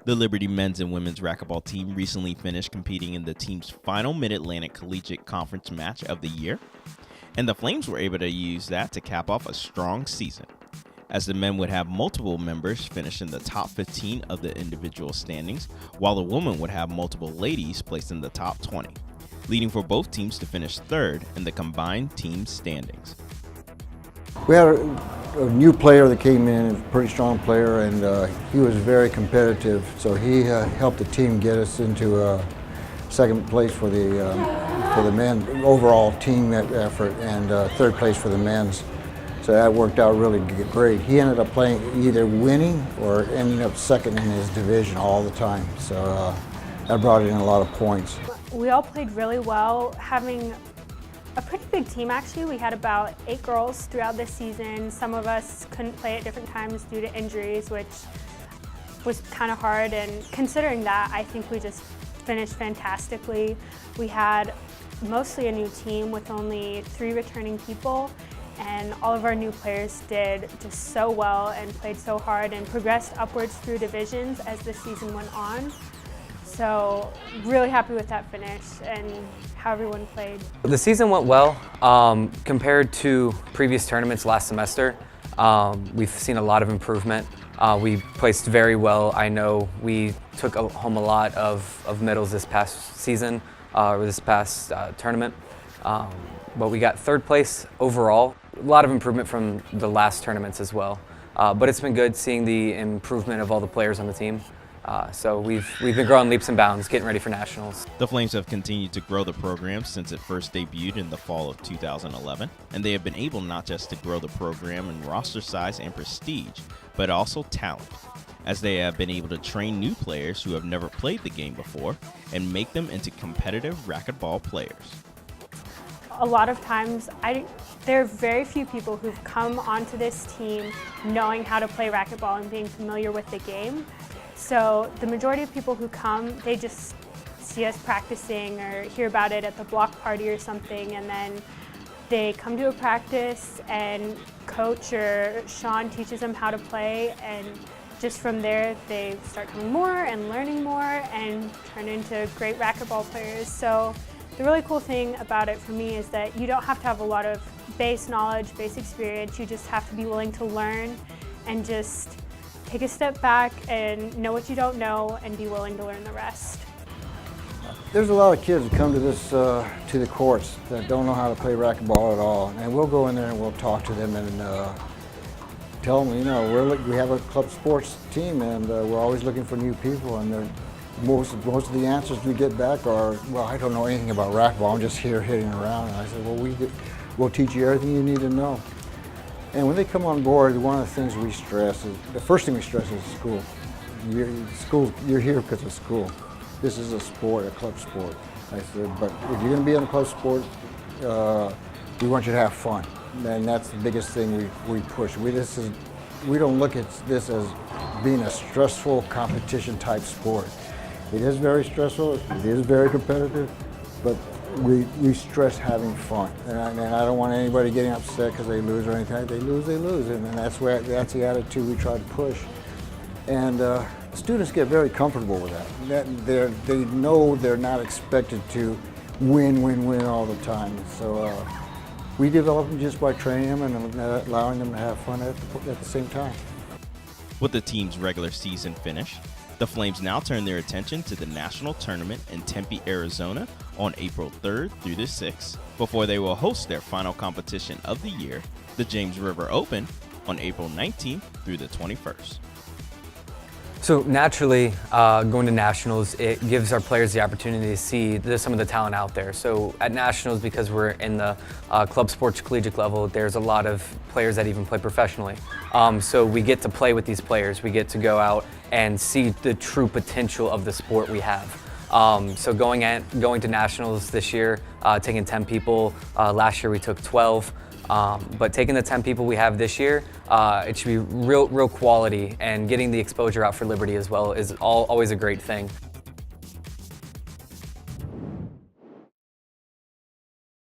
The Liberty men's and women's racquetball team recently finished competing in the team's final Mid-Atlantic Collegiate Conference match of the year, and the Flames were able to use that to cap off a strong season, as the men would have multiple members finish in the top 15 of the individual standings, while the women would have multiple ladies placed in the top 20, leading for both teams to finish third in the combined team standings. We had a new player that came in, a pretty strong player, and he was very competitive. So he helped the team get us into second place for the men overall team effort, and third place for the men's. So that worked out really great. He ended up playing either winning or ending up second in his division all the time. So that brought in a lot of points. We all played really well, having a pretty big team actually. We had about 8 girls throughout this season. Some of us couldn't play at different times due to injuries, which was kind of hard, and considering that, I think we just finished fantastically. We had mostly a new team with only 3 returning people, and all of our new players did just so well and played so hard and progressed upwards through divisions as the season went on. So really happy with that finish and how everyone played. The season went well. Compared to previous tournaments last semester, we've seen a lot of improvement. We placed very well. I know we took home a lot of medals this past season, or this past tournament. But we got third place overall. A lot of improvement from the last tournaments as well. But it's been good seeing the improvement of all the players on the team. So we've been growing leaps and bounds, getting ready for nationals. The Flames have continued to grow the program since it first debuted in the fall of 2011, and they have been able not just to grow the program in roster size and prestige, but also talent, as they have been able to train new players who have never played the game before and make them into competitive racquetball players. A lot of times, there are very few people who've come onto this team knowing how to play racquetball and being familiar with the game. So the majority of people who come, they just see us practicing or hear about it at the block party or something, and then they come to a practice and coach or Sean teaches them how to play, and just from there they start coming more and learning more and turn into great racquetball players. So the really cool thing about it for me is that you don't have to have a lot of base knowledge, base experience. You just have to be willing to learn and just take a step back and know what you don't know and be willing to learn the rest. There's a lot of kids that come to to the courts that don't know how to play racquetball at all, and we'll go in there and we'll talk to them and tell them, you know, we have a club sports team and we're always looking for new people, and most of the answers we get back are, well, I don't know anything about racquetball, I'm just here hitting around. And I said, well, we'll teach you everything you need to know. And when they come on board, one of the things we stress is, the first thing we stress is school. You're here because of school. This is a sport, a club sport. I said, but if you're going to be in a club sport, we want you to have fun. And that's the biggest thing we push. We don't look at this as being a stressful competition type sport. It is very stressful, it is very competitive, but we stress having fun, and I don't want anybody getting upset because they lose or anything. They lose, and that's the attitude we try to push. And students get very comfortable with that. They know they're not expected to win all the time. So we develop them just by training them and allowing them to have fun at the same time. With the team's regular season finished, the Flames now turn their attention to the national tournament in Tempe, Arizona on April 3rd through the 6th, before they will host their final competition of the year, the James River Open, on April 19th through the 21st. So naturally, going to nationals, it gives our players the opportunity to see some of the talent out there. So at nationals, because we're in the club sports collegiate level, there's a lot of players that even play professionally. So we get to play with these players. We get to go out and see the true potential of the sport we have. So going to nationals this year, taking 10 people. Last year we took 12. But taking the 10 people we have this year, it should be real quality, and getting the exposure out for Liberty as well is always a great thing.